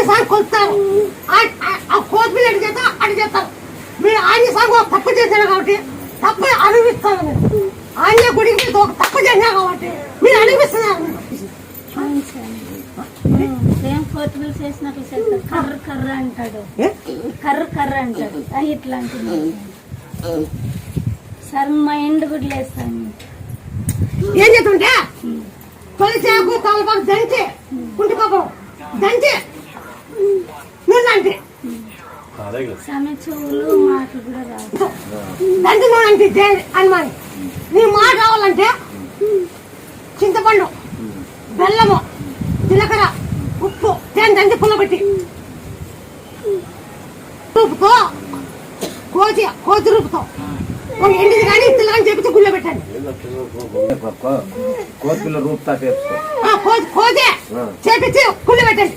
సాగు కొలుస్తారు. ఆ కోతిపిల్ల ఎటు చేస్తారు అటు చేస్తారు. మీరు ఆంజనేయ సాగు తప్పు చేశారు కాబట్టి తప్పు అనుభవిస్తారు. మీరు ఆంజనేయ గుడికి ఒక తప్పు చేశారు కాబట్టి మీరు అనుభవిస్తున్నారు. కోతిపిల్ల చేసినట్లు చేస్తారు. కర్ర కర్ర అంటాడు, కర్ర కర్ర అంటాడు. ఇట్లాంటి సరే మా ఎండు గుడ్లు వేస్తాను. ఏం చేస్తుంటే తొలిసేపు తలపాకు దంచి కుంటి పాపం దంచి నువ్వుంటే చెవులు మాటలు కూడా రావు. దంచి నువ్వుంటే అనుమాని నీ మాట రావాలంటే చింతపండు, బెల్లము, జీలకర్ర, ఉప్పు తేనె దంచి పుల్లబెట్టి రూపుతో కోతి రూపుతో ఎండిది కానీ ఇత్తులు కానీ చెప్పి గుళ్ళో పెట్టండి. కోతిపిల్ల రూపుతా కోతి చేపించి గుళ్ళో పెట్టండి.